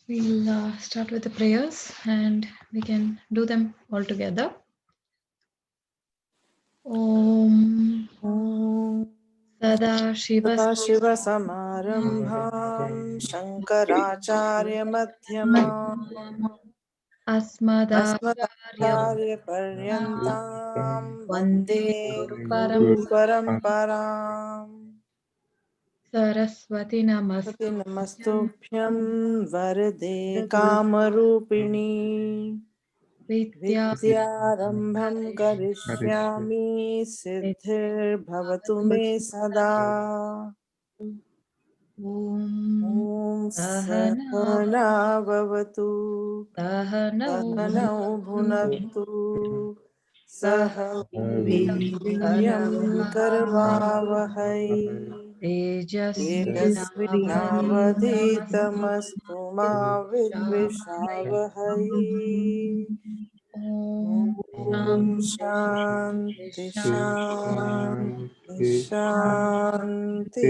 We'll start with the prayers and we can do them all together. Om Sada Shiva Sadaशिवसमारम्भां शङ्कराचार्यमध्यमाम् अस्मदाचार्यपर्यन्तां वन्दे गुरुपरम्पराम् Saraswati Namaste. नमस्तुभ्यं वरदे कामरूपिणी विद्यारम्भं करिष्यामि सिद्धिर्भवतु मे सदा ॐ सहना भवतु सहनौ भुनक्तु सह वीर्यं करवावहै तेजस्विनावधीतमस्तु मा विद्विषावहै ॐ शान्ति शान्ति शान्तिः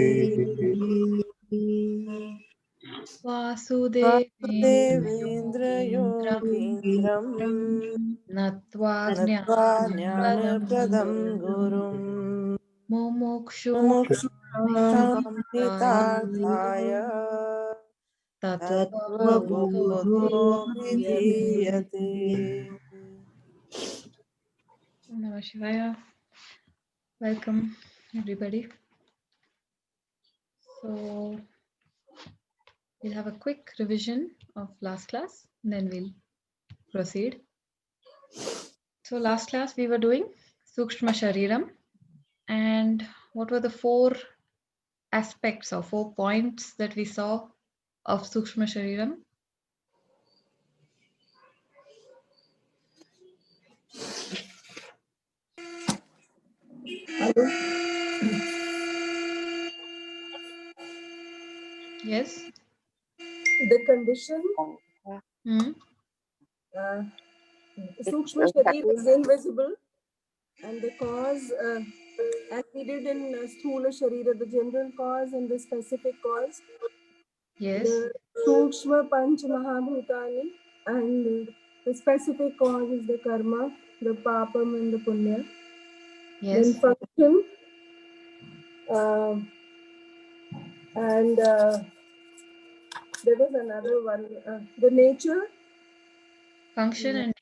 वासुदेवेन्द्रयोगीन्द्रं नत्वा नत्वा ज्ञानप्रदं गुरुं मुमुक्षुक्षान्तितार्थाय तत्त्वबोधो विधीयते. Namah Shivaya. Welcome everybody. So we'll have a quick revision of last class and then we'll proceed. So last class we were doing Sukshma Shariram, and what were the four aspects or 4 points that we saw of Sukshma Shariram? Yes. The condition, Sukshma Sharir is invisible, and the cause, as we did in Sthula Sharira, the general cause and the specific cause. Yes. The Sukshma Pancha Mahabhutani, and the specific cause is the karma, the papam and the punya. Yes. Then function, and there was another one, the nature. Function and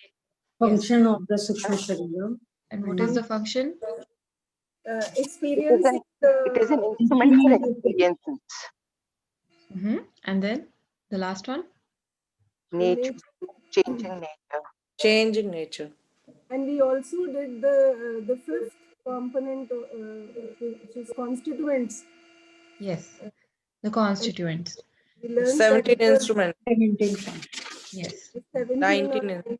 function of the Sukshma Sharira. And what is the function? Experience. It is an instrument for experiences. And then the last one? Nature, changing nature. Changing nature. And we also did the fifth component, which is constituents. Yes, the constituents. 17 instruments. 17. Yes. 19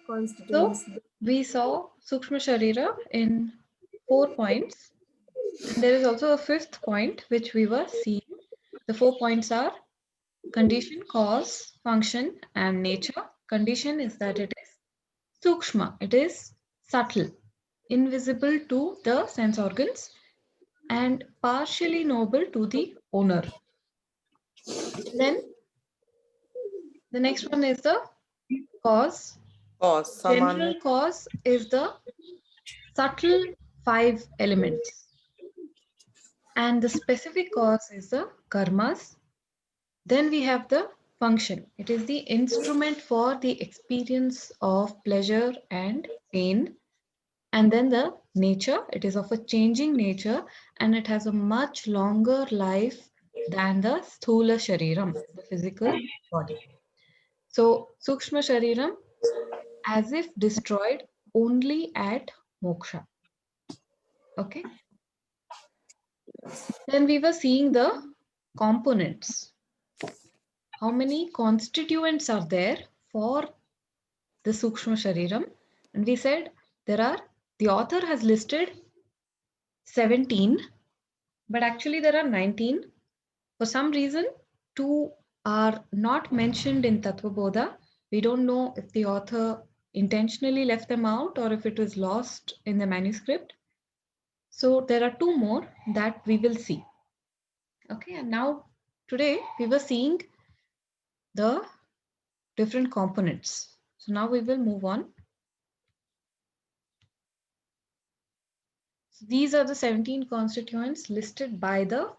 constituents. So we saw Sukshma Sharira in 4 points. And there is also a fifth point which we were seeing. The 4 points are condition, cause, function, and nature. Condition is that it is Sukshma, it is subtle, invisible to the sense organs, and partially knowable to the owner. Then the next one is the cause. General cause is the subtle 5 elements. And the specific cause is the karmas. Then we have the function. It is the instrument for the experience of pleasure and pain. And then the nature. It is of a changing nature and it has a much longer life than the sthula shariram, the physical body. So Sukshma Shariram, as if destroyed only at moksha. Okay. Then we were seeing the components. How many constituents are there for the Sukshma Shariram? And we said the author has listed 17, but actually there are 19. For some reason, 2 are not mentioned in Tattvabodha. We don't know if the author intentionally left them out or if it was lost in the manuscript. So there are 2 more that we will see. Okay, and now today we were seeing the different components. So now we will move on. So these are the 17 constituents listed by the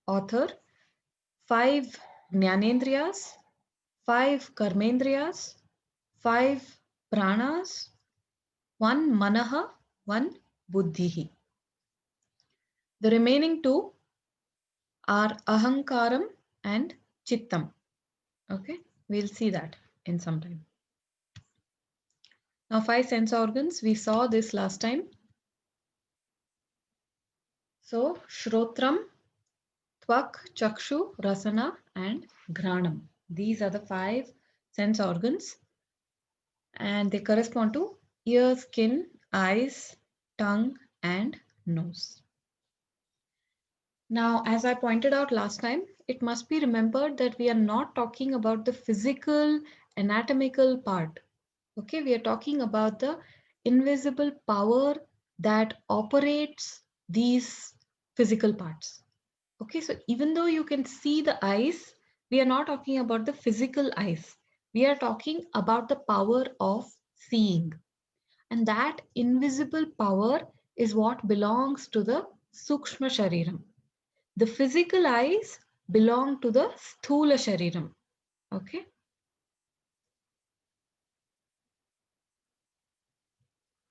author. 5 Jnanendriyas, 5 Karmendriyas, 5 Pranas, 1 Manaha, 1 Buddhihi. The remaining 2 are Ahamkaram and Chittam. Okay, we'll see that in some time. Now 5 sense organs, we saw this last time. So Shrotram, Tvak, Chakshu, Rasana and Granam. These are the 5 sense organs and they correspond to ear, skin, eyes, tongue and nose. Now, as I pointed out last time, it must be remembered that we are not talking about the physical anatomical part. Okay, we are talking about the invisible power that operates these physical parts. Okay, so even though you can see the eyes, we are not talking about the physical eyes. We are talking about the power of seeing. And that invisible power is what belongs to the Sukshma Shariram. The physical eyes belong to the Sthula Shariram. Okay.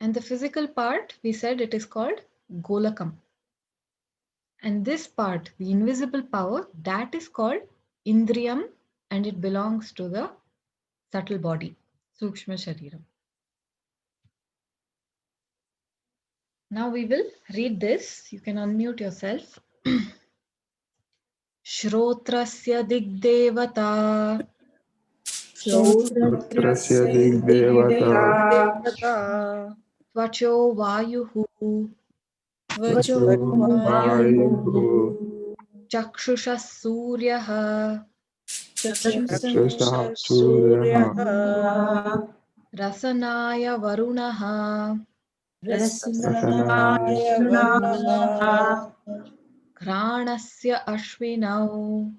And the physical part, we said it is called Golakam. And this part, the invisible power, that is called Indriyam and it belongs to the subtle body, Sukshma Shariram. Now we will read this. You can unmute yourself. Shrotrasya Digdevata Putrasya Digdevata Devata, Tvacho Vayuhu Vacho Vayuhu Chakshusha Suryaha Chakshusha Surya, Rasanaya Varunaha Rasanaya Varnaha, Granasya Ashvinau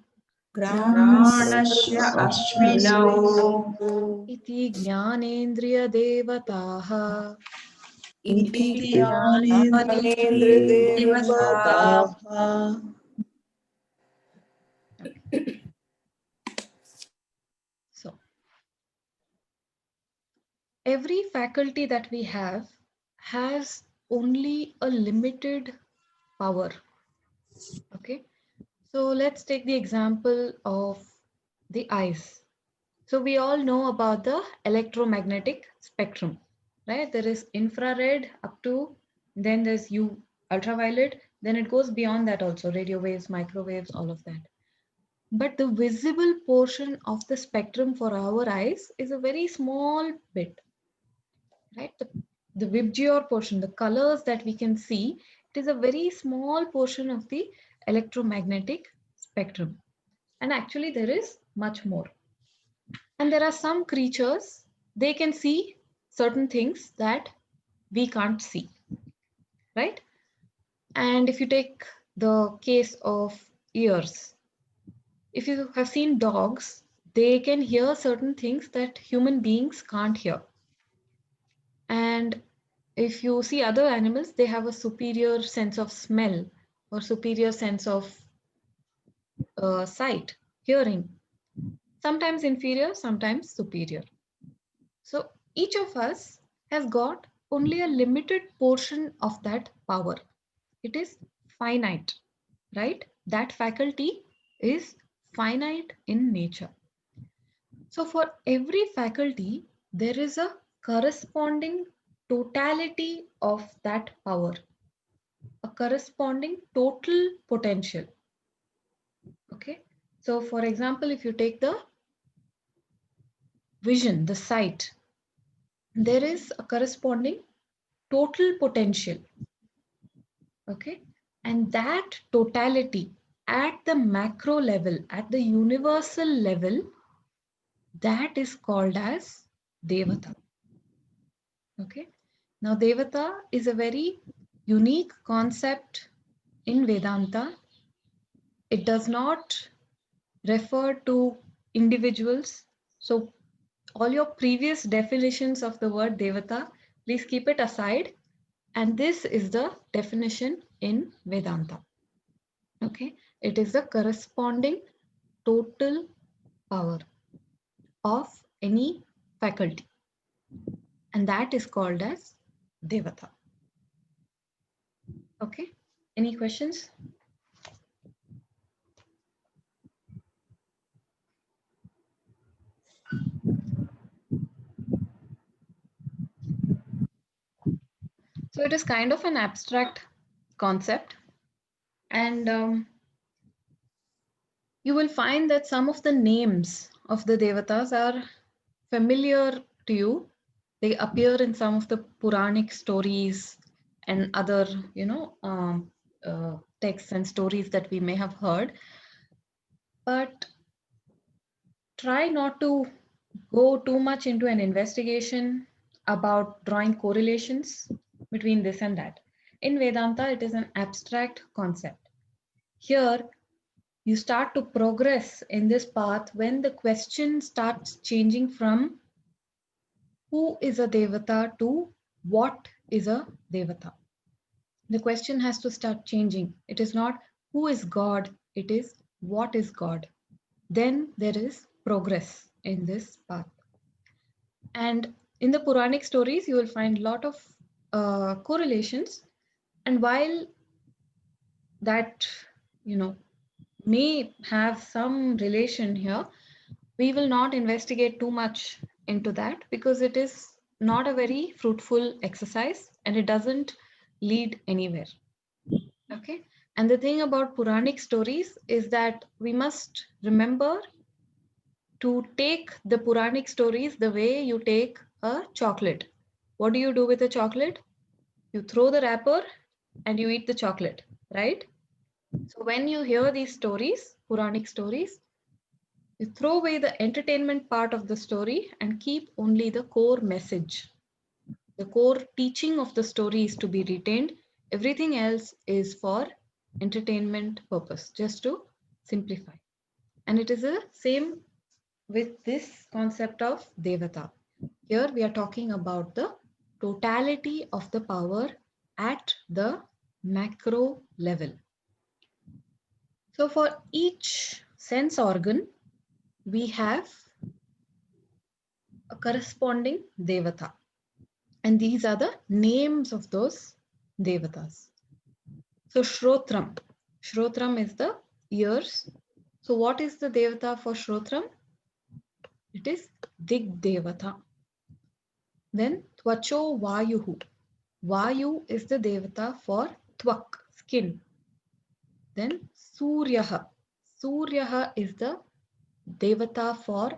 Granasya Ashvinau Iti Jnanendriya Devataha. Iti Jnanendriya Jnanendra Devataha. Devataha. So, every faculty that we have has only a limited power. Okay, so let's take the example of the eyes. So we all know about the electromagnetic spectrum, right? There is infrared up to, then there's ultraviolet, then it goes beyond that also, radio waves, microwaves, all of that. But the visible portion of the spectrum for our eyes is a very small bit, right? The Vibgyor portion, the colors that we can see, it is a very small portion of the electromagnetic spectrum. And actually there is much more. And there are some creatures, they can see certain things that we can't see, right? And if you take the case of ears, if you have seen dogs, they can hear certain things that human beings can't hear. And if you see other animals, they have a superior sense of smell or superior sense of sight, hearing, sometimes inferior, sometimes superior. So each of us has got only a limited portion of that power. It is finite, right? That faculty is finite in nature. So for every faculty, there is a corresponding totality of that power, a corresponding total potential. Okay. So for example, if you take the vision, the sight, there is a corresponding total potential. Okay. And that totality at the macro level, at the universal level, that is called as Devata. Okay. Now, Devata is a very unique concept in Vedanta. It does not refer to individuals. So all your previous definitions of the word Devata, please keep it aside. And this is the definition in Vedanta. Okay, it is the corresponding total power of any faculty, and that is called as Devata. Okay, any questions? So it is kind of an abstract concept, and you will find that some of the names of the Devatas are familiar to you. They appear in some of the Puranic stories and other, texts and stories that we may have heard. But try not to go too much into an investigation about drawing correlations between this and that. In Vedanta, it is an abstract concept. Here, you start to progress in this path when the question starts changing from who is a Devata to what is a Devata. The question has to start changing. It is not who is God, it is what is God. Then there is progress in this path. And in the Puranic stories, you will find a lot of correlations. And while that, may have some relation here, we will not investigate too much into that because it is not a very fruitful exercise and it doesn't lead anywhere. Okay. And the thing about Puranic stories is that we must remember to take the Puranic stories the way you take a chocolate. What do you do with a chocolate? You throw the wrapper and you eat the chocolate, right? So when you hear these stories, Puranic stories, you throw away the entertainment part of the story and keep only the core message. The core teaching of the story is to be retained. Everything else is for entertainment purpose, just to simplify. And it is the same with this concept of Devata. Here we are talking about the totality of the power at the macro level. So for each sense organ, we have a corresponding Devata. And these are the names of those Devatas. So Shrotram. Shrotram is the ears. So what is the Devata for Shrotram? It is Dig Devata. Then Tvacho Vayuhu. Vayu is the Devata for Tvak, skin. Then Suryaha. Suryaha is the Devata for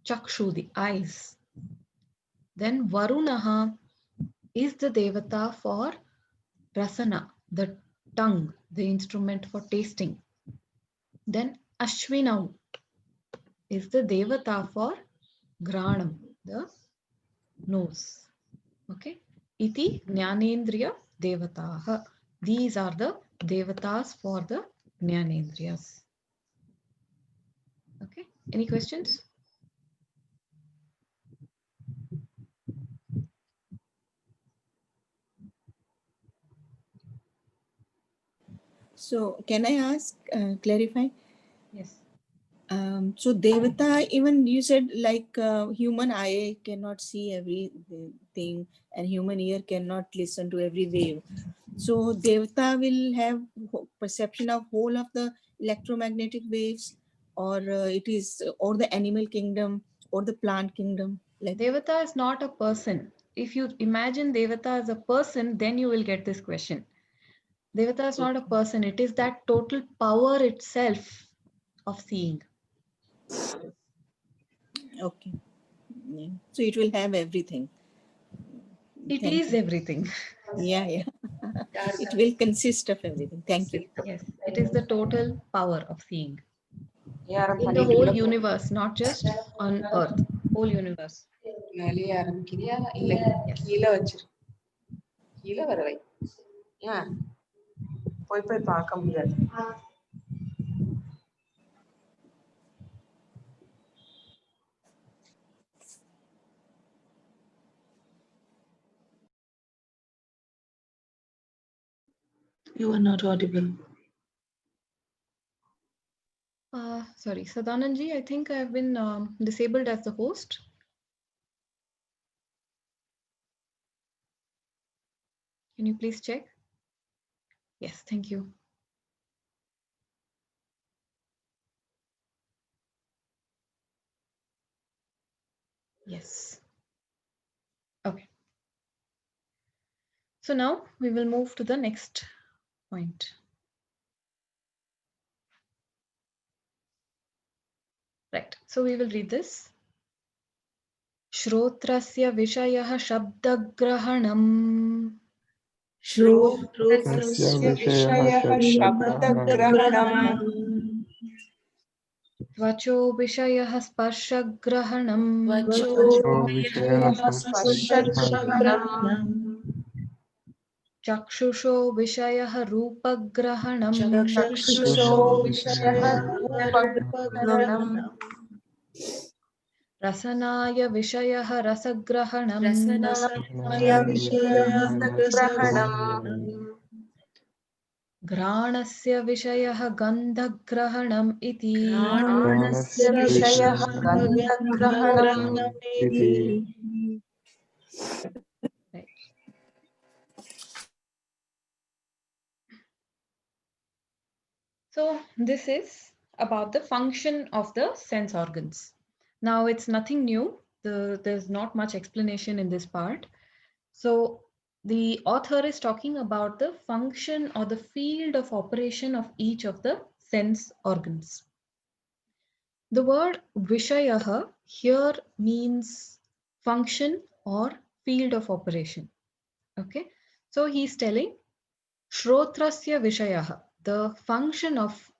Chakshu, the eyes. Then Varunaha is the Devata for Rasana, the tongue, the instrument for tasting. Then Ashwinau is the Devata for Granam, the nose. Okay. Iti Jnanendriya Devataha. These are the Devatas for the Jnanendriyas. Okay. Any questions? So can I ask, clarify? Yes. So Devata, even you said like human eye cannot see everything and human ear cannot listen to every wave. So Devata will have perception of whole of the electromagnetic waves, or it is or the animal kingdom or the plant kingdom. Like Devata is not a person. If you imagine Devata as a person, then you will get this question. Devata is not a person. It is that total power itself of seeing. okay, yeah. So it will have everything. It Thank is you. everything. Yeah, yeah. It will consist of everything. Thank you. Yes, it is the total power of seeing. யாரும் In the பண்ணிட்டு whole உள்ள போ- universe, not just on Earth, whole universe. மேலேயே ஆரம்பிக்கிறியா இல்ல Yes. கீழே வச்சிரு கீழே வர வை ஏன் போய் போய் பார்க்க முடியாது You are not audible. Sorry, Sadananji, I think I've been disabled as the host. Can you please check? Yes, thank you. Yes. Okay. So now we will move to the next point. Right. So we will read this. Shrotrasya vishayah shabdagrahanam. श्रोत्रस्य विषयः शब्दग्रहणम् Tvacho vishayah sparshagrahanam. वचो विषयः स्पर्शग्रहणम् Chakshusho vishayah rupagrahanam. चक्षुषो विषयः रूपग्रहणम् Rasanaya vishayah rasagrahanam. रसनाय विषयः रसग्रहणम् Granasya vishayah gandhagrahanam iti. घ्राणस्य विषयः गन्धग्रहणम् Right. So this is about the function of the sense organs. Now it's nothing new. There's not much explanation in this part. So the author is talking about the function or the field of operation of each of the sense organs. The word Vishayaha here means function or field of operation. Okay, so he's telling Shrotrasya Vishayaha, the function of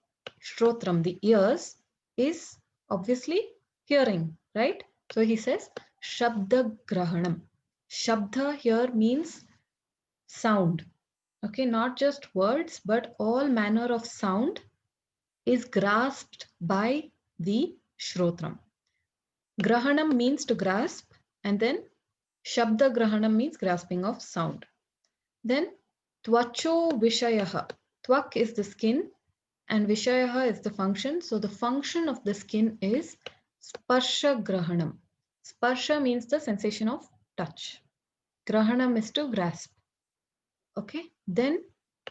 Shrotram, the ears, is obviously hearing, right? So he says Shabda Grahanam. Shabda here means sound. Okay, not just words, but all manner of sound is grasped by the Shrotram. Grahanam means to grasp, and then Shabda Grahanam means grasping of sound. Then Tvacho Vishayaha. Tvak is the skin and Vishayaha is the function. So the function of the skin is Sparsha Grahanam. Sparsha means the sensation of touch. Grahanam is to grasp. Okay. Then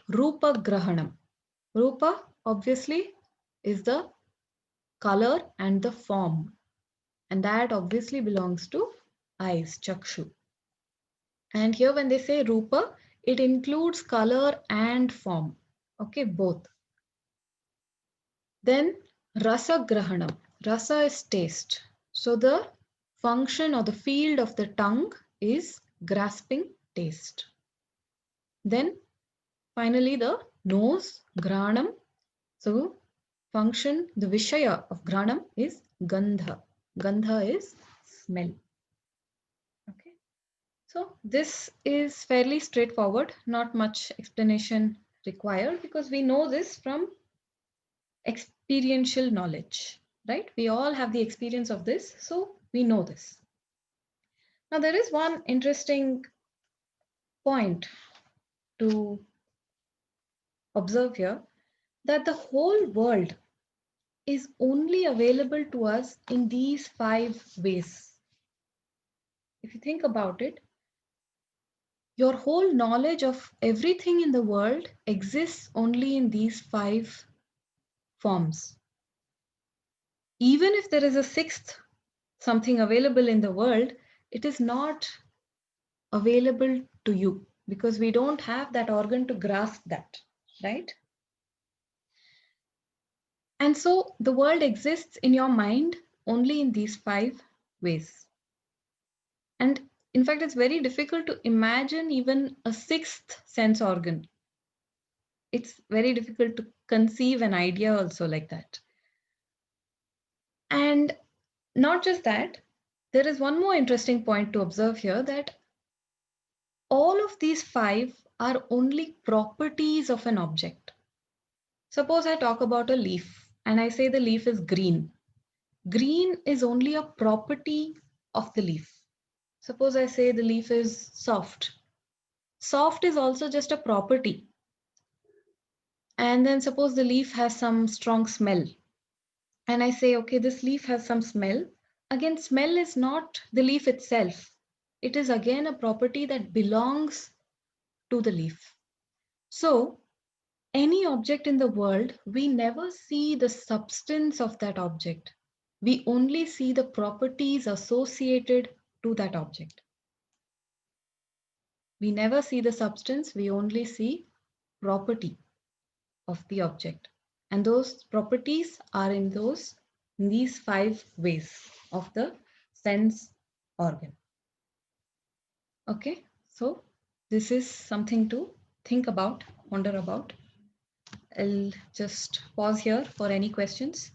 Rupa Grahanam. Rupa obviously is the color and the form. And that obviously belongs to eyes, Chakshu. And here when they say Rupa, it includes color and form. Okay, both. Then Rasa Grahanam. Rasa is taste. So the function or the field of the tongue is grasping taste. Then finally the nose, Granam. So function, the Vishaya of Granam is Gandha. Gandha is smell. Okay. So this is fairly straightforward, not much explanation required because we know this from experiential knowledge, right? We all have the experience of this, so we know this. Now there is one interesting point to observe here, that the whole world is only available to us in these 5 ways. If you think about it, your whole knowledge of everything in the world exists only in these 5 forms. Even if there is a 6th something available in the world, it is not available to you because we don't have that organ to grasp that, right? And so the world exists in your mind only in these 5 ways. And in fact, it's very difficult to imagine even a 6th sense organ. It's very difficult to conceive an idea also like that. And not just that, there is one more interesting point to observe here, that all of these 5 are only properties of an object. Suppose I talk about a leaf and I say the leaf is green. Green is only a property of the leaf. Suppose I say the leaf is soft. Soft is also just a property. And then suppose the leaf has some strong smell. And I say, okay, this leaf has some smell. Again, smell is not the leaf itself. It is again a property that belongs to the leaf. So, any object in the world, we never see the substance of that object. We only see the properties associated to that object. We never see the substance, we only see property of the object. And those properties are in these 5 ways of the sense organ. Okay, so this is something to think about, wonder about. I'll just pause here for any questions.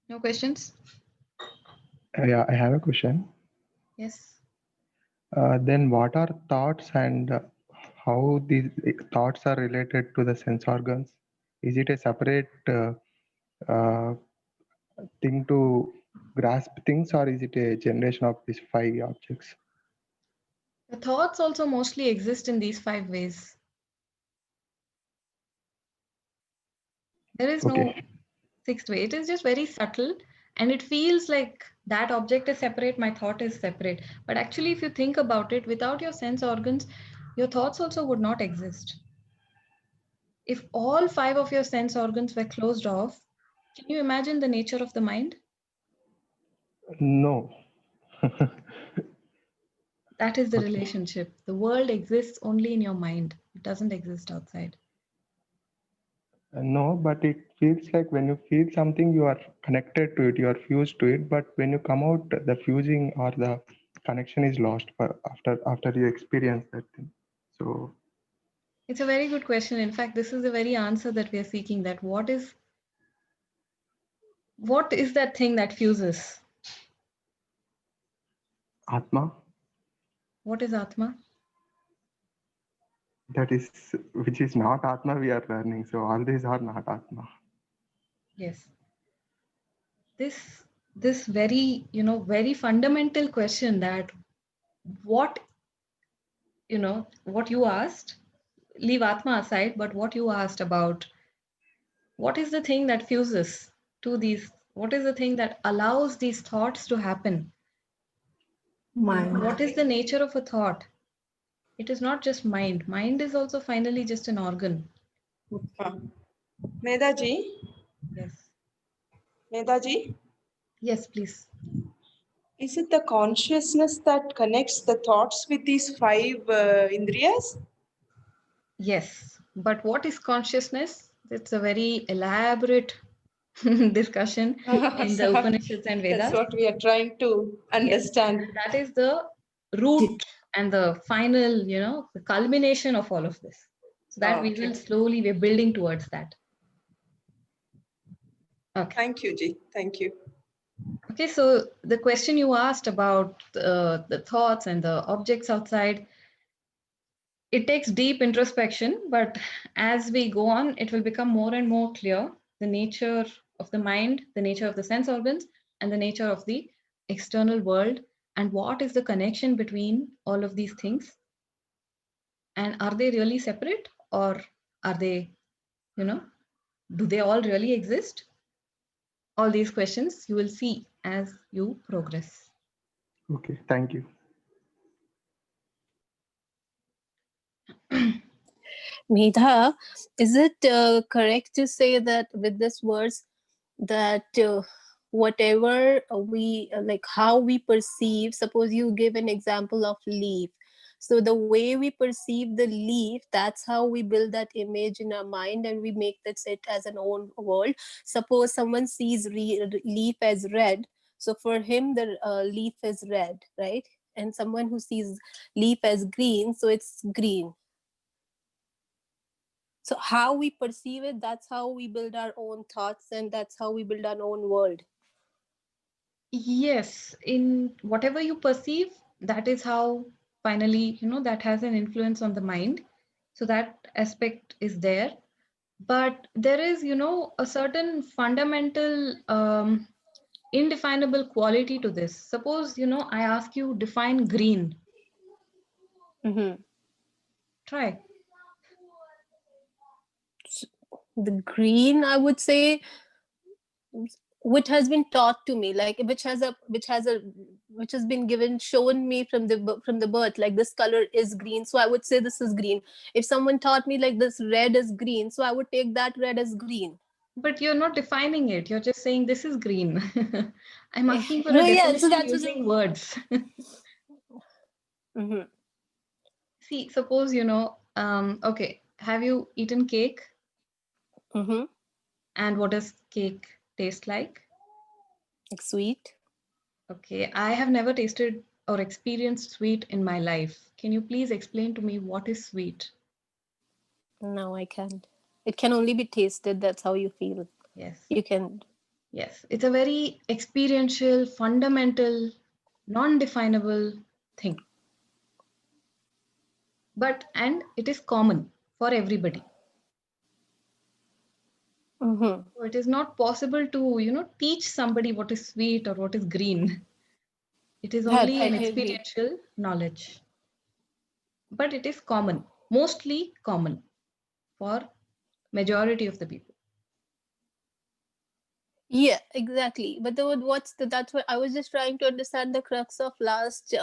No questions? Yeah, I have a question. Yes. Then what are thoughts and how these thoughts are related to the sense organs? Is it a separate uh, thing to grasp things, or is it a generation of these 5 objects? The thoughts also mostly exist in these 5 ways. There is no Okay. 6th way. It is just very subtle and it feels like that object is separate, my thought is separate. But actually, if you think about it, without your sense organs, your thoughts also would not exist. If all 5 of your sense organs were closed off, can you imagine the nature of the mind? No. That is the Okay. relationship. The world exists only in your mind. It doesn't exist outside. No, but it feels like when you feel something, you are connected to it, you are fused to it. But when you come out, the fusing or the connection is lost after you experience that thing. So It's a very good question. In fact, this is the very answer that we are seeking, that what is that thing that fuses? Atma, What is Atma? that is which is not Atma, we are learning. So all these are not Atma. Yes. This very, very fundamental question, that what, what you asked, leave Atma aside, but what you asked about what is the thing that fuses to these, what is the thing that allows these thoughts to happen? Mind. What is the nature of a thought? It is not just mind. Mind is also finally just an organ. Medha ji, Yes. Medha ji, Yes, please. is it the consciousness that connects the thoughts with these 5 indriyas? Yes. But what is consciousness? It's a very elaborate discussion in the Sorry, Upanishads and that's Vedas. what we are trying to Yes. understand. That is the root and the final, the culmination of all of this. So that we will slowly, we're building towards that. Okay. Thank you, Ji. Thank you. Okay, so the question you asked about the thoughts and the objects outside, it takes deep introspection, but as we go on, it will become more and more clear the nature of the mind, the nature of the sense organs, and the nature of the external world, and what is the connection between all of these things. And are they really separate, or are they, do they all really exist? All these questions you will see as you progress. Okay, thank you. Medha, is it correct to say that with this verse that whatever we like, how we perceive, suppose you give an example of leaf, so the way we perceive the leaf, that's how we build that image in our mind and we make that it as an own world. Suppose someone sees leaf as red, so for him the leaf is red, right? And someone who sees leaf as green, so it's green. So how we perceive it, that's how we build our own thoughts, and that's how we build our own world. Yes, in whatever you perceive, that is how finally, that has an influence on the mind. So that aspect is there. But there is, a certain fundamental indefinable quality to this. Suppose, I ask you define green. Mm-hmm. Try. The green, I would say, which has been taught to me, like which has been shown me from the birth, like this color is green, so I would say this is green. If someone taught me like this red is green, so I would take that red as green. But you're not defining it. You're just saying this is green. I'm asking for No, a yeah, so definition that's using words. Mm-hmm. See, suppose, okay, have you eaten cake? Mm-hmm. And what does cake taste like? Like sweet. Okay, I have never tasted or experienced sweet in my life. Can you please explain to me what is sweet? No, I can't. It can only be tasted. That's how you feel. Yes. You can. Yes, it's a very experiential, fundamental, non-definable thing. And it is common for everybody. Mm-hmm. So it is not possible to, teach somebody what is sweet or what is green. It is Yeah, only I an agree. experiential knowledge. But it is common, mostly common for majority of the people. Yeah, exactly. But that's what I was just trying to understand the crux of last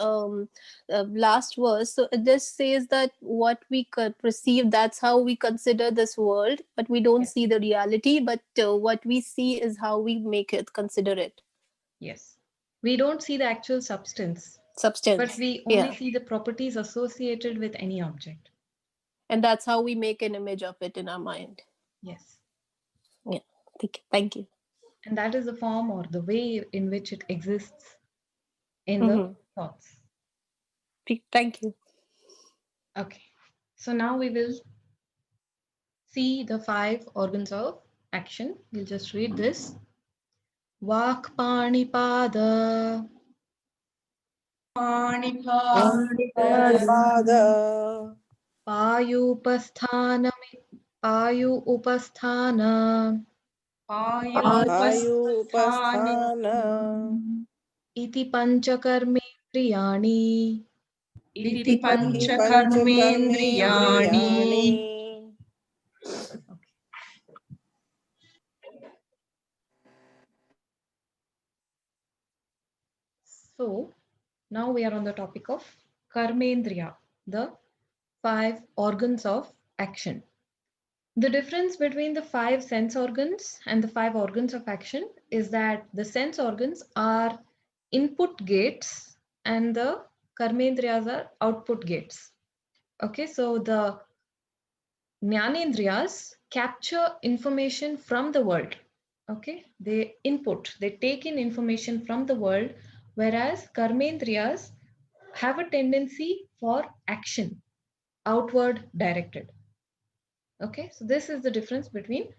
verse. So it just says that what we could perceive, that's how we consider this world, but we don't Yes. see the reality. But what we see is how we make it, consider it. Yes. We don't see the actual substance, but Substance. we only Yeah. see the properties associated with any object. And that's how we make an image of it in our mind. Yes. Yeah. Thank you. And that is the form or the way in which it exists in the Mm-hmm. thoughts. Thank you. Okay. So now we will see the 5 organs of action. We'll just read this. Vak Pani Pada, Panipada. Payu Upasthana, Ayupasthana. Iti Panchakarmendriyani. इति Panchakarmendriyani. पञ्चकर्मेन्द्रियाणि So now we are on the topic of Karmendriya, the 5 organs of action. The difference between the 5 sense organs and the 5 organs of action is that the sense organs are input gates and the Karmendriyas are output gates. Okay, so the Jnanendriyas capture information from the world. Okay, they take in information from the world, whereas Karmendriyas have a tendency for action, outward directed. Okay, so this is the difference between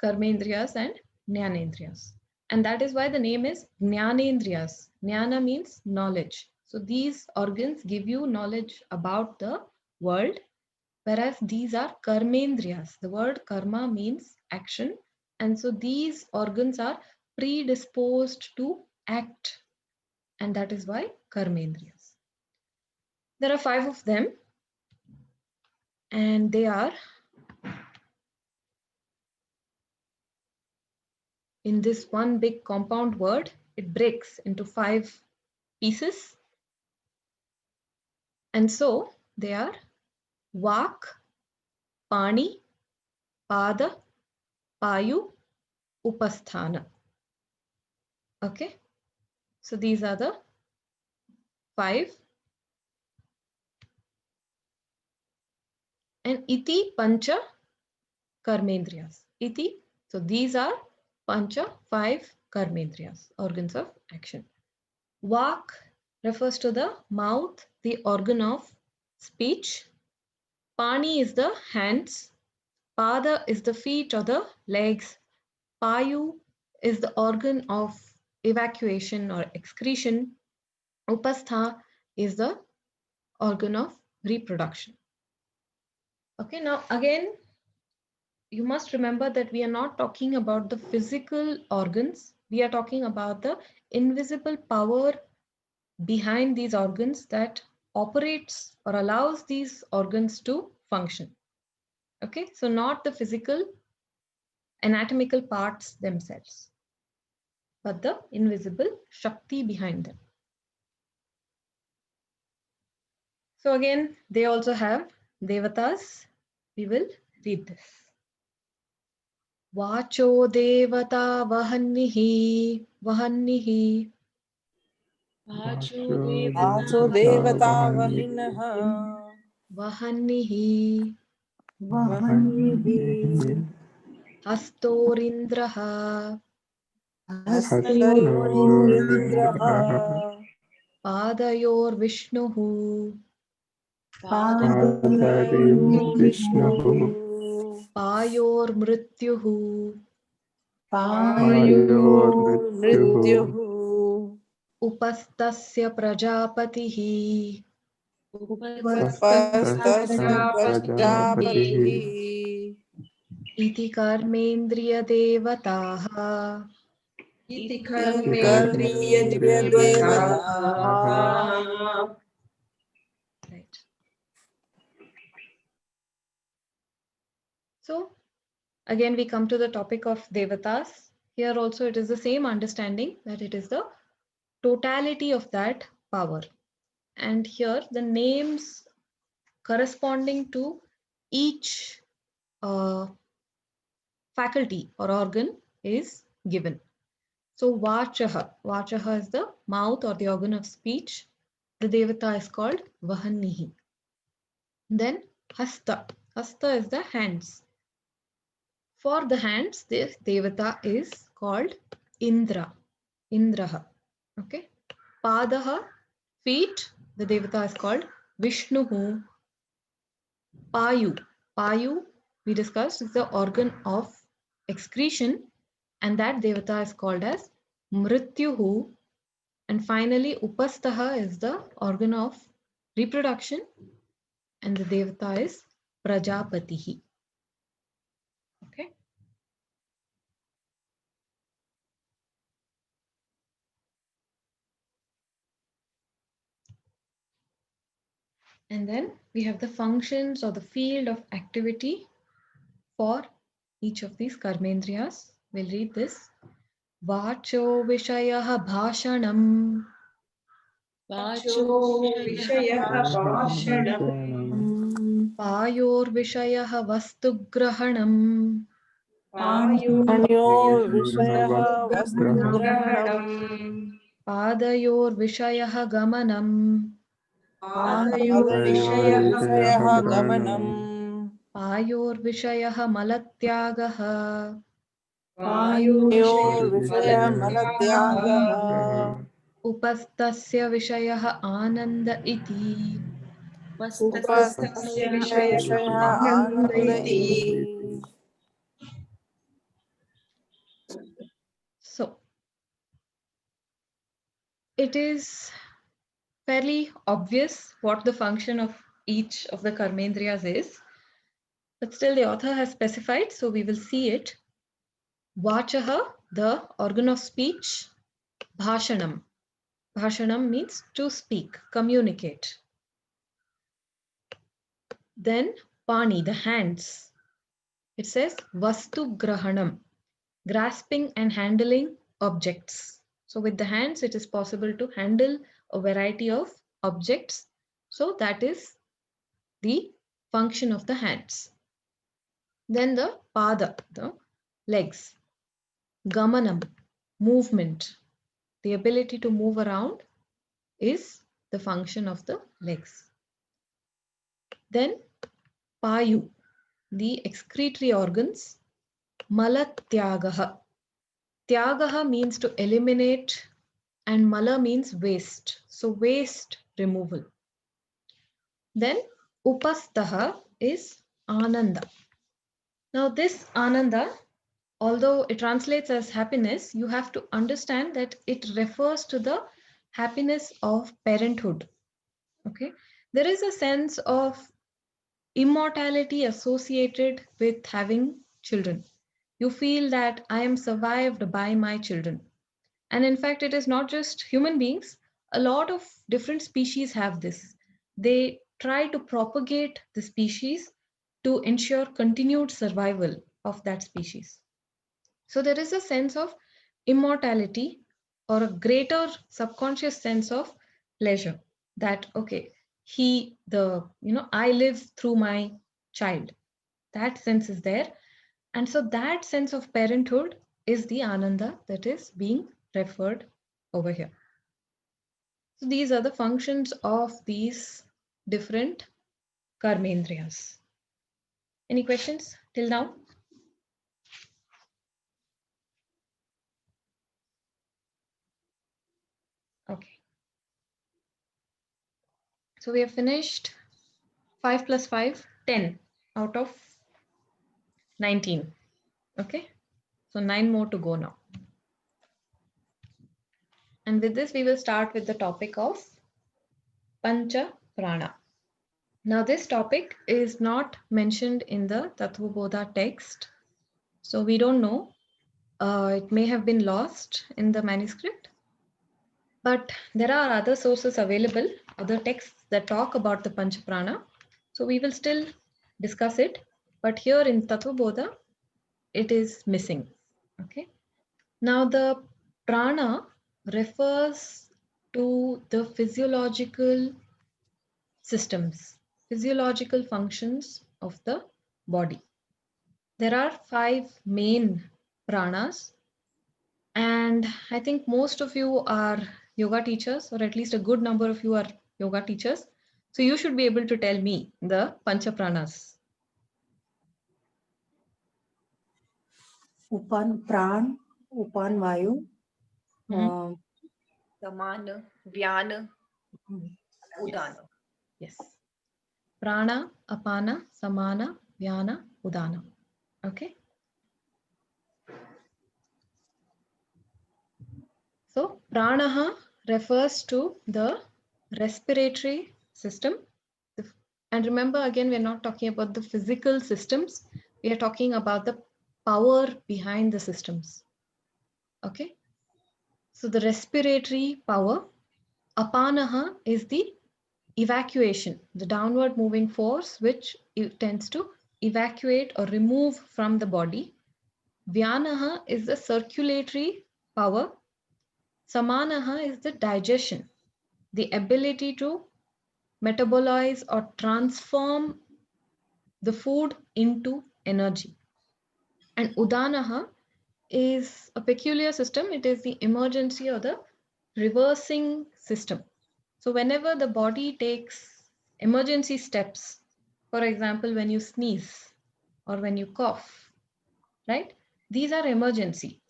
Karmendriyas and Jnanendriyas. And that is why the name is Jnanendriyas. Jnana means knowledge. So these organs give you knowledge about the world, whereas these are Karmendriyas. The word karma means action. And so these organs are predisposed to act. And that is why Karmendriyas. There are 5 of them. And they are in this one big compound word, it breaks into 5 pieces. And so they are Vak, Pani, Pada, Payu, Upasthana. Okay. So these are the 5. And Iti Pancha Karmendriyas. Iti. So these are Pancha, 5 Karmendriyas, organs of action. Vak refers to the mouth, the organ of speech. Pani is the hands. Pada is the feet or the legs. Payu is the organ of evacuation or excretion. Upastha is the organ of reproduction. Okay, now again, you must remember that we are not talking about the physical organs. We are talking about the invisible power behind these organs that operates or allows these organs to function. Okay, so not the physical anatomical parts themselves, but the invisible Shakti behind them. So again, they also have Devatas. We will read this. Vacho Devata Vahannihi Vahannihi Vacho आचो Devata देवता Vahani वहिनः Vahannihi वह्निः Hastorindraha हस्तयोरिन्द्रः Padayor Vishnuhu पादयो विष्णुः Payor Mrityuhu पायोर्मृत्युः Upastasya Prajapatihi उपस्तस्य प्रजापतिः Iti Karmendriya Devataha. Iti कर्मेन्द्रियदेवताः Right. So again, we come to the topic of Devatas. Here also it is the same understanding that it is the totality of that power. And here the names corresponding to each faculty or organ is given. So Vachaha is the mouth or the organ of speech. The Devata is called Vahannihi. Then Hasta is the hands. For the hands, this Devata is called Indraha. Okay. Padaha, feet, the Devata is called Vishnuhu. Payu, we discussed, is the organ of excretion, and that Devata is called as Mrityuhu. And finally, Upastaha is the organ of reproduction, and the Devata is Prajapatihi. Okay. And then we have the functions or the field of activity for each of these karmendriyas. We'll read this. Vacho Vishayah Bhashanam Vacho Vishayah Bhashanam Payor Vishayah Vastugrahanam अन्यो Payo विषयः वस्तुग्रहणम् Grahanam Padayor Vishayah Gamanam Padayo पादयोर् Vishayah विषयः Gamanam गमनम् Payor Vishayah Malatyagaha Payo your Vishayah विषयः मलत्यागः Malatyagaha Upastasya Vishayah Ananda Iti Upastasya उपस्तस्य Vishayah विषयः Ananda आनन्द iti. इति So it is fairly obvious what the function of each of the karmendriyas is, but still the author has specified, so we will see it. Vachaha, the organ of speech. Bhashanam. Bhashanam means to speak, communicate. Then Pani, the hands. It says Vastu Grahanam, grasping and handling objects. So with the hands, it is possible to handle a variety of objects. So that is the function of the hands. Then the Pada, the legs. Gamanam, movement. The ability to move around is the function of the legs. Then Payu, the excretory organs. Malatyagaha. Tyagaha means to eliminate and mala means waste. So waste removal. Then Upastaha is Ananda. Now this Ananda, although it translates as happiness, you have to understand that it refers to the happiness of parenthood. Okay. There is a sense of immortality associated with having children. You feel that I am survived by my children. And in fact, it is not just human beings. A lot of different species have this. They try to propagate the species to ensure continued survival of that species. So there is a sense of immortality or a greater subconscious sense of pleasure that, okay, I live through my child. That sense is there. And so that sense of parenthood is the Ananda that is being referred over here. So these are the functions of these different karmendriyas. Any questions till now? Okay. So we have finished 5 plus 5, 10 out of 19. Okay. So 9 more to go now. And with this, we will start with the topic of Pancha Prana. Now, this topic is not mentioned in the Tattvabodha text. So we don't know. It may have been lost in the manuscript. But there are other sources available, other texts that talk about the Pancha Prana. So we will still discuss it. But here in Tattvabodha, it is missing. Okay. Now the prana refers to the physiological systems, physiological functions of the body. There are 5 main pranas, and I think most of you are yoga teachers, or at least a good number of you are yoga teachers. So you should be able to tell me the Pancha Pranas. Upan Pran, Upan Vayu, Samana, Vyana, Udana. Yes. Prana, Apana, Samana, Vyana, Udana. Okay. So pranaha refers to the respiratory system. And remember, again, we're not talking about the physical systems. We are talking about the power behind the systems. Okay. So the respiratory power. Apanaha is the evacuation, the downward moving force, which tends to evacuate or remove from the body. Vyanaha is the circulatory power. Samanaha is the digestion, the ability to metabolize or transform the food into energy. And Udanaha is a peculiar system. It is the emergency or the reversing system. So whenever the body takes emergency steps, for example, when you sneeze or when you cough, right? These are emergency.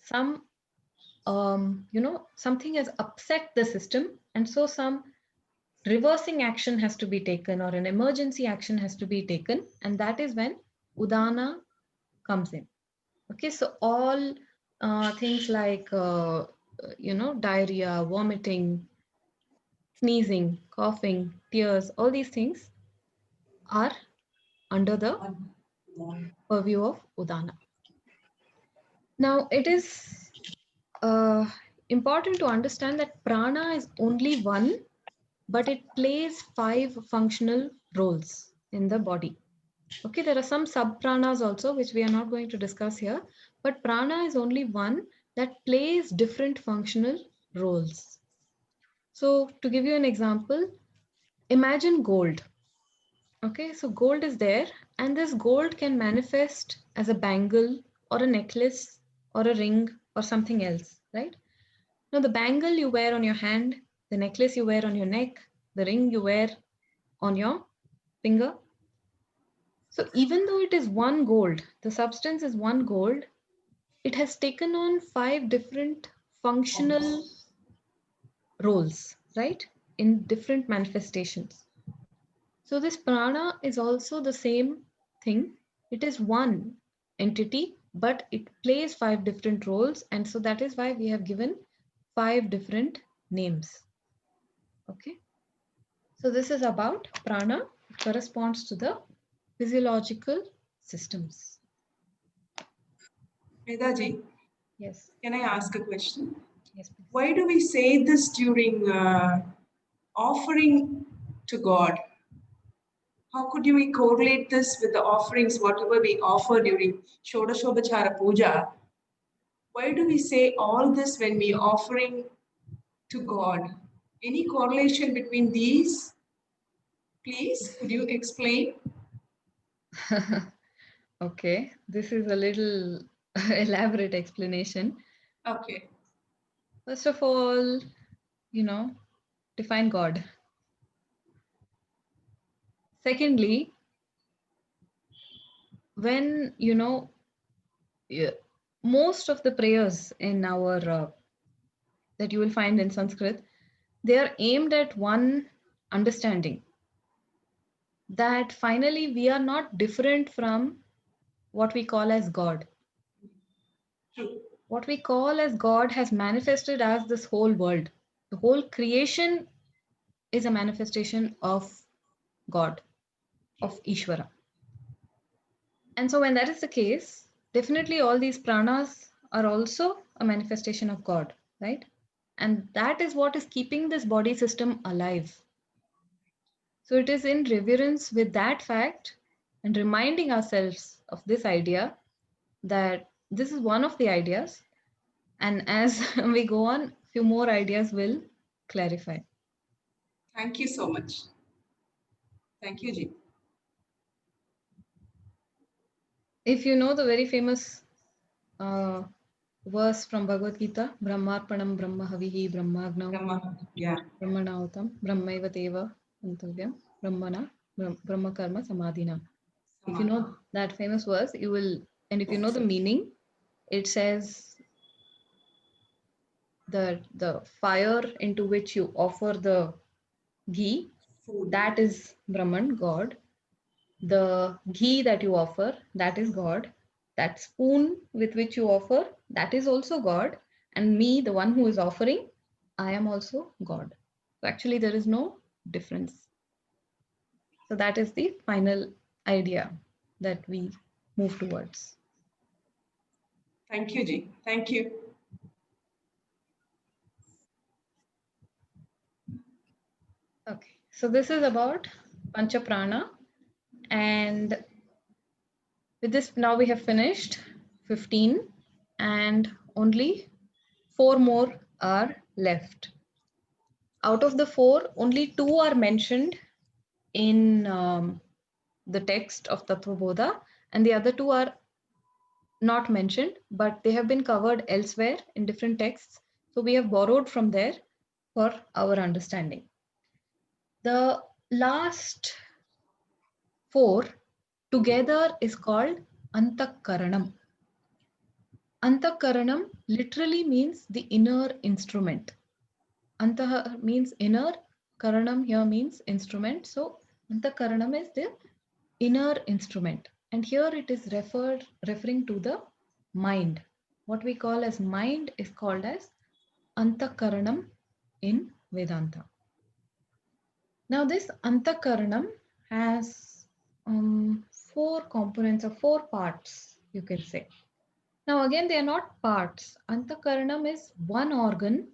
Something has upset the system, and so some reversing action has to be taken or an emergency action has to be taken, and that is when Udana comes in. Okay, so all things like diarrhea, vomiting, sneezing, coughing, tears, all these things are under the purview of Udana. Now, it is important to understand that prana is only one, but it plays 5 functional roles in the body. Okay, there are some sub-pranas also, which we are not going to discuss here, but prana is only one that plays different functional roles. So to give you an example, imagine gold. Okay, so gold is there, and this gold can manifest as a bangle or a necklace or a ring or something else, right? Now the bangle you wear on your hand, the necklace you wear on your neck, the ring you wear on your finger. So even though it is one gold, the substance is one gold, it has taken on 5 different functional roles, right? In different manifestations. So this prana is also the same thing. It is one entity, but it plays 5 different roles. And so that is why we have given 5 different names. Okay. So this is about prana. It corresponds to the physiological systems. Medha ji, Yes. can I ask a question? Yes, please. Why do we say this during offering to God? How could we correlate this with the offerings, whatever we offer during Shodashobachara Puja? Why do we say all this when we offering to God? Any correlation between these? Please, could you explain? Okay, this is a little elaborate explanation. Okay. First of all, define God. Secondly, when, yeah, most of the prayers in our, that you will find in Sanskrit, they are aimed at one understanding, that finally we are not different from what we call as God. True. What we call as God has manifested as this whole world. The whole creation is a manifestation of God, of Ishvara. And so when that is the case, definitely all these pranas are also a manifestation of God, right? And that is what is keeping this body system alive. So it is in reverence with that fact and reminding ourselves of this idea that this is one of the ideas. And as we go on, few more ideas will clarify. Thank you so much. Thank you, Ji. If you know the very famous verse from Bhagavad Gita, Brahmarpanam Brahma Havihi Brahmagnav Brahma. Yeah. Brahmanautam Brahmaiva Deva Antavyam Brahmana Brahma Karma Samadhina. If you know that famous verse, you will, and if you know the meaning, it says that the fire into which you offer the ghee, Food. that is Brahman, God. The ghee that you offer, that is God. That spoon with which you offer, that is also God. And me, the one who is offering, I am also God. So actually, there is no difference. So that is the final idea that we move towards. Thank you, Ji. Thank you. Okay, so this is about Pancha Prana. And with this, now we have finished 15 and only 4 more are left. Out of the 4, only 2 are mentioned in the text of Tattvabodha, and the other 2 are not mentioned, but they have been covered elsewhere in different texts. So we have borrowed from there for our understanding. The last 4 together is called Antakaranam. Antakaranam literally means the inner instrument. Antah means inner, Karanam here means instrument. So Antakaranam is the inner instrument. And here it is referring to the mind. What we call as mind is called as Antakaranam in Vedanta. Now this Antakaranam has 4 components or 4 parts, you can say. Now again, they are not parts. Antakaranam is one organ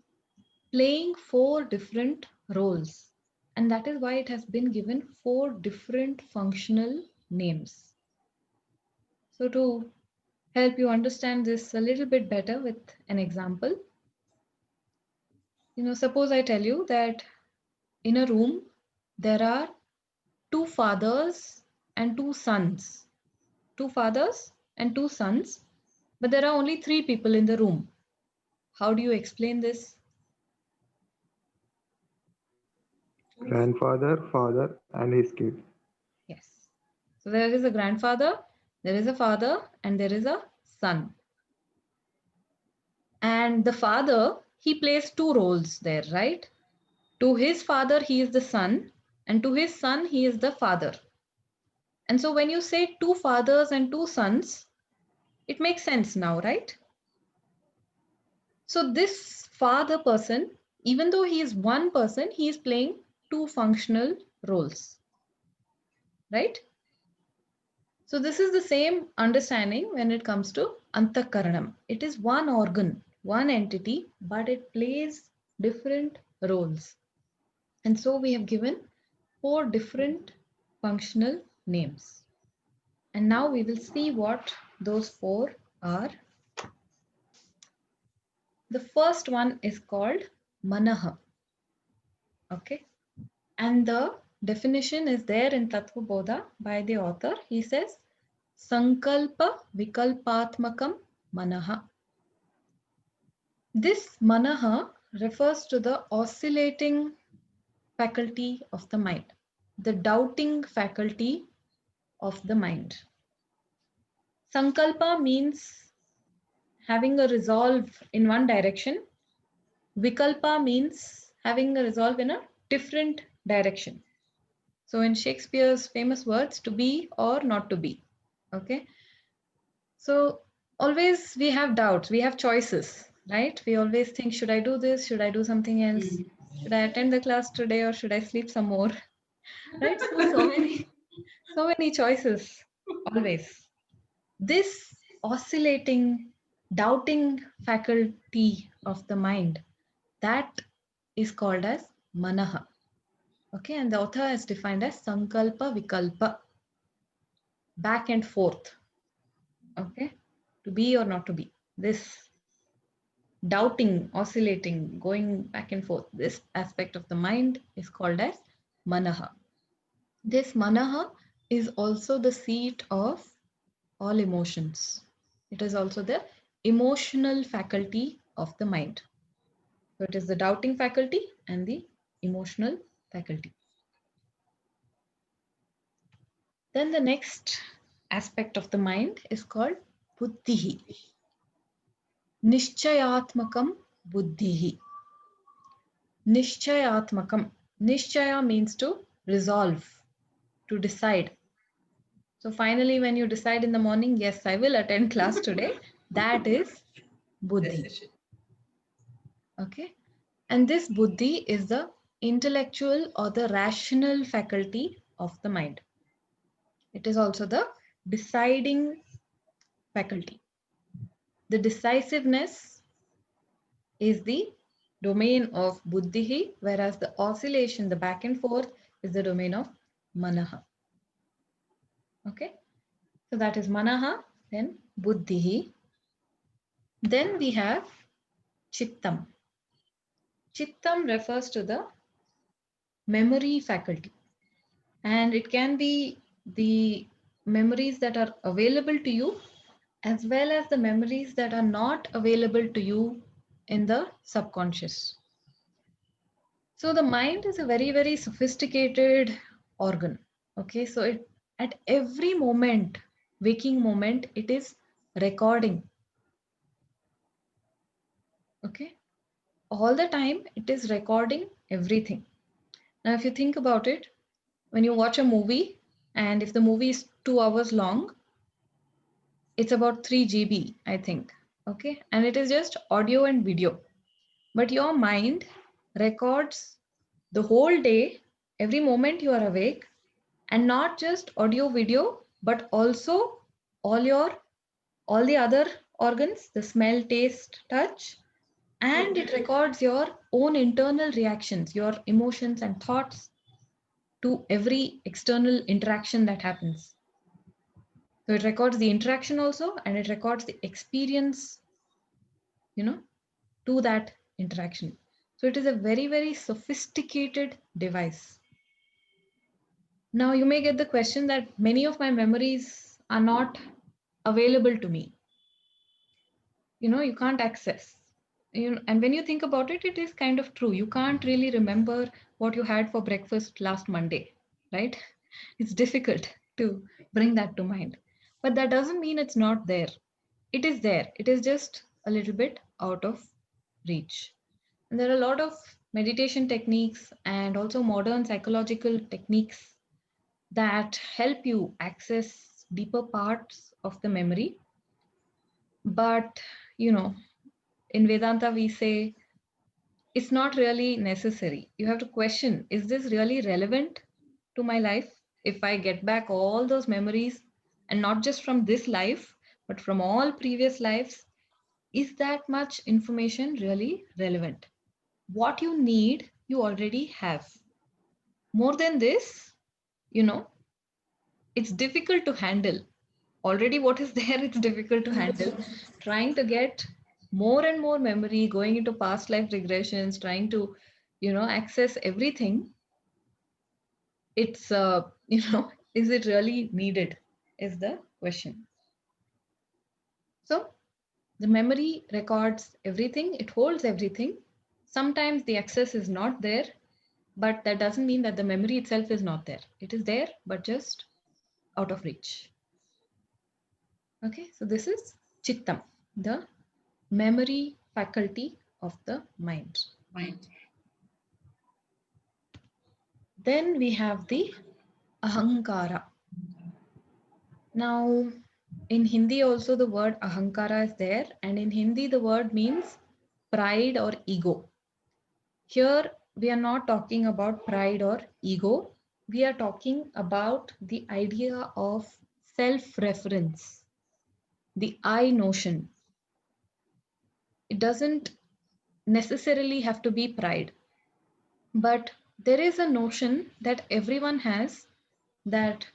playing 4 different roles. And that is why it has been given 4 different functional names. So to help you understand this a little bit better with an example, suppose I tell you that in a room, there are 2 fathers and 2 sons. 2 fathers and 2 sons, but there are only 3 people in the room. How do you explain this? Grandfather, father, and his kid. Yes. So there is a grandfather, there is a father, and there is a son. And the father, he plays 2 roles there, right? To his father, he is the son, and to his son, he is the father. And so when you say 2 fathers and 2 sons, it makes sense now, right? So this father person, even though he is one person, he is playing 2 functional roles, right? So this is the same understanding when it comes to Antakaranam. It is one organ one entity, but it plays different roles. And so we have given 4 different functional names. And now we will see what those 4 are. The first one is called Manaha. Okay. And the definition is there in Tattvabodha by the author. He says, Sankalpa Vikalpatmakam Manaha. This Manaha refers to the oscillating faculty of the mind, the doubting faculty of the mind. Sankalpa means having a resolve in one direction. Vikalpa means having a resolve in a different direction. So in Shakespeare's famous words, to be or not to be. Okay. So always we have doubts, we have choices, right? We always think, should I do this? Should I do something else? Should I attend the class today or should I sleep some more? Right? So many choices, always. This oscillating, doubting faculty of the mind, that is called as Manaha. Okay, and the author has defined as Sankalpa Vikalpa, back and forth. Okay, to be or not to be. This doubting, oscillating, going back and forth, this aspect of the mind is called as Manaha. This Manaha is also the seat of all emotions. It is also the emotional faculty of the mind. So it is the doubting faculty and the emotional faculty. Then the next aspect of the mind is called Buddhihi. Nishchayatmakam Buddhihi. Nishchayatmakam. Nishchaya means to resolve, to decide. So finally, when you decide in the morning, yes, I will attend class today, that is Buddhi. Okay. And this Buddhi is the intellectual or the rational faculty of the mind. It is also the deciding faculty. The decisiveness is the domain of Buddhihi, whereas the oscillation, the back and forth, is the domain of Manaha. Okay. So that is Manaha, then Buddhihi. Then we have Chittam. Chittam refers to the memory faculty. And it can be the memories that are available to you as well as the memories that are not available to you in the subconscious. So the mind is a very, very sophisticated organ. Okay, so it at every moment, waking moment, it is recording. Okay, all the time it is recording everything. Now, if you think about it, when you watch a movie and if the movie is 2 hours long, it's about 3 GB, I think. Okay, and it is just audio and video. But your mind records the whole day, every moment you are awake, and not just audio, video, but also all the other organs, the smell, taste, touch, and it records your own internal reactions, your emotions and thoughts to every external interaction that happens. So it records the interaction also, and it records the experience, to that interaction. So it is a very, very sophisticated device. Now you may get the question that many of my memories are not available to me. You can't access. And when you think about it, it is kind of true. You can't really remember what you had for breakfast last Monday, right? It's difficult to bring that to mind. But that doesn't mean it's not there. It is there. It is just a little bit out of reach. And there are a lot of meditation techniques and also modern psychological techniques that help you access deeper parts of the memory. But, in Vedanta, we say it's not really necessary. You have to question, is this really relevant to my life? If I get back all those memories, and not just from this life, but from all previous lives, is that much information really relevant? What you need, you already have. More than this, you know, it's difficult to handle. Already what is there, it's difficult to handle. Trying to get more and more memory, going into past life regressions, trying to, access everything. It's, is it really needed is the question. So the memory records everything, it holds everything. Sometimes the access is not there, but that doesn't mean that the memory itself is not there. It is there, but just out of reach. Okay, so this is Chittam, the memory faculty of the mind. Right. Then we have the Ahamkara. Now, in Hindi also the word Ahamkara is there, and in Hindi the word means pride or ego. Here we are not talking about pride or ego. We are talking about the idea of self-reference, the I notion. It doesn't necessarily have to be pride, but there is a notion that everyone has, that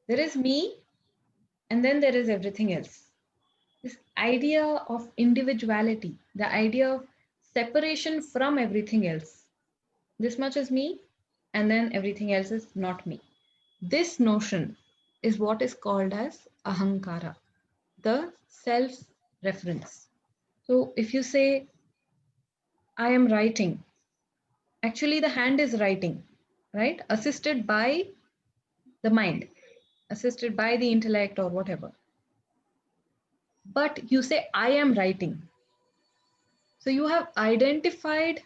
there is me and then there is everything else. This idea of individuality, the idea of separation from everything else. This much is me and then everything else is not me. This notion is what is called as Ahamkara, the self-reference. So if you say, I am writing, actually the hand is writing, right? Assisted by the mind, assisted by the intellect or whatever. But you say, I am writing. So you have identified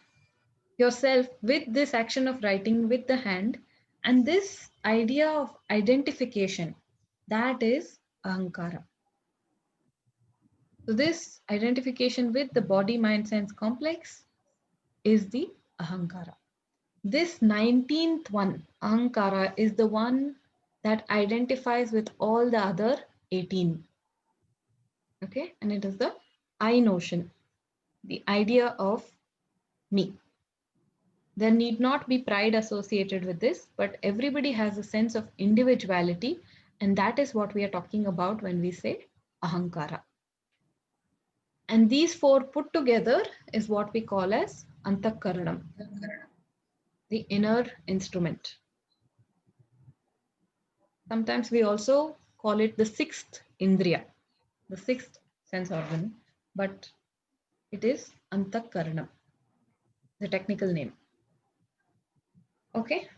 yourself with this action of writing with the hand, and this idea of identification, that is Ahamkara. So this identification with the body, mind, sense complex is the Ahamkara. This 19th one, Ahamkara, is the one that identifies with all the other 18. Okay, and it is the I notion, the idea of me. There need not be pride associated with this, but everybody has a sense of individuality, and that is what we are talking about when we say Ahamkara. And these four put together is what we call as Antakaranam, the inner instrument. Sometimes we also call it the sixth Indriya, the sixth sense organ, but it is Antakaranam, the technical name. Okay,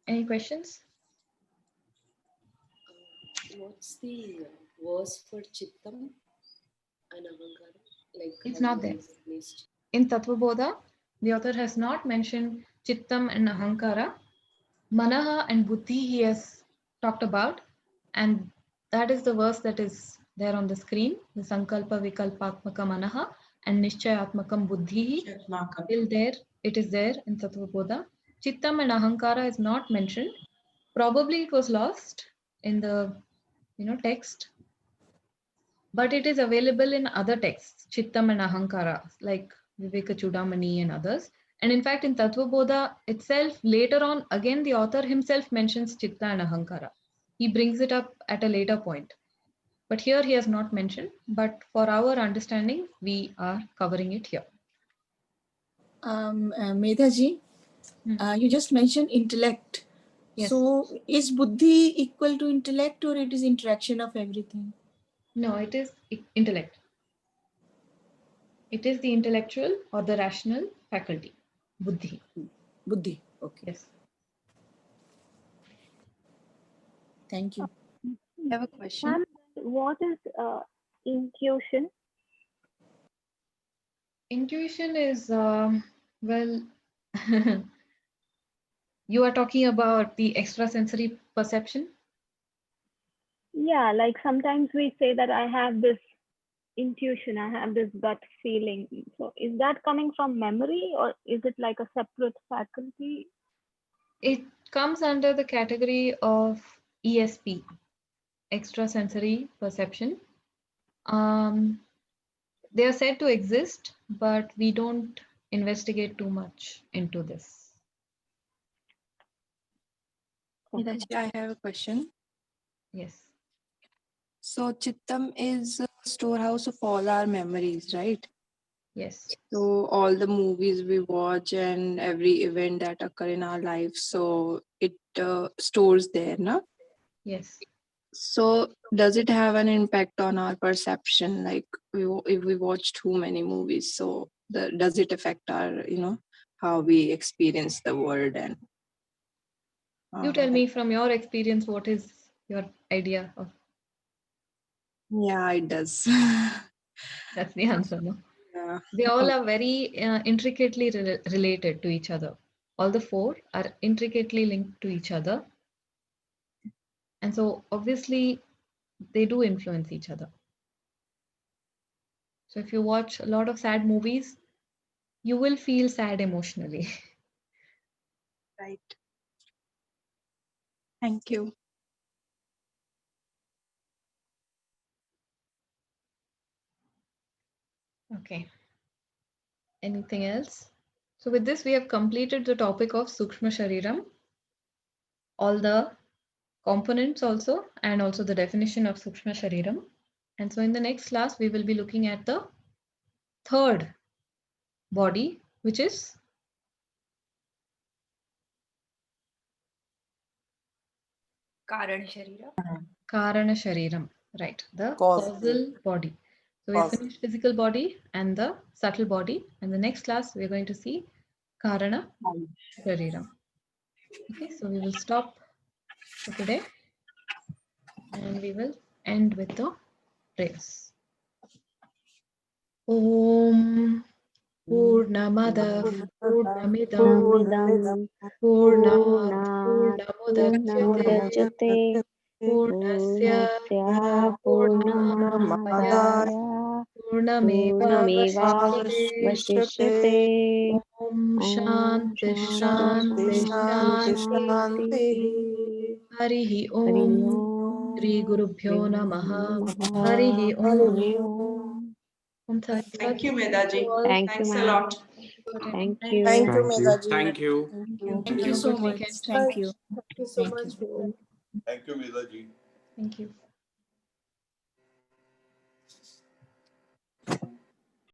any questions? What's the verse for Chittam and Ahamkara? Like, It's not there. Missed? In Tattvabodha, the author has not mentioned Chittam and Ahamkara. Manaha and Buddhi he has talked about, and that is the verse that is there on the screen, the Sankalpa Vikalpatmaka Manaha and Nishchayatmakam Buddhi. Till there, it is there in Tattvabodha. Chittam and Ahamkara is not mentioned. Probably it was lost in the text, but it is available in other texts, Chittam and Ahamkara, like Viveka Chudamani and others. And in fact, in Tattvabodha itself, later on, again, the author himself mentions Chitta and Ahamkara. He brings it up at a later point. But here he has not mentioned, but for our understanding, we are covering it here. Medha ji, you just mentioned intellect. Yes. So is buddhi equal to intellect, or it is interaction of everything? No, it is intellect. It is the intellectual or the rational faculty, buddhi. Buddhi, okay. Yes. Thank you. I have a question. Ma'am, what is intuition? Intuition is, well, you are talking about the extrasensory perception? Yeah, like sometimes we say that I have this intuition, I have this gut feeling. So is that coming from memory, or is it like a separate faculty? It comes under the category of ESP, extrasensory perception. They are said to exist, but we don't investigate too much into this. Neeraj, I have a question. Yes. So Chittam is a storehouse of all our memories, right? Yes. So all the movies we watch and every event that occur in our life, so it stores there, no? Yes. So does it have an impact on our perception? Like if we watch too many movies, so does it affect our, how we experience the world and You tell me from your experience, what is your idea of? Yeah, it does. That's the answer, no? Yeah. They all are very intricately related to each other. All the four are intricately linked to each other. And so obviously they do influence each other. So if you watch a lot of sad movies, you will feel sad emotionally. Right. Thank you. Okay. Anything else? So with this, we have completed the topic of Sukshma Shariram, all the components also, and also the definition of Sukshma Shariram. And so in the next class, we will be looking at the third body, which is Karana Sharira. Karana Shariram, right? The Causal. causal body. So we finished physical body and the subtle body. And the next class, we're going to see Karana Shariram. Okay, so we will stop for today and we will end with the prayers. Om Purnamada Purnamidam Purnat Purnamudachyate Purnasya Purnamaya Purnamevavashishyate Om Shanti Shanti Shanti Harihi Om Shri Gurubhyo Namaha Harihi Om. Thank you, Medhaji. Thank you, Thanks a ma'am. lot. Thank Thank you. Thank you, Thank you. Medhaji. Thank you. Thank you Have a so good much. weekend. Thank you. Thank you so Thank much. you. Thank you, Medhaji. Thank you.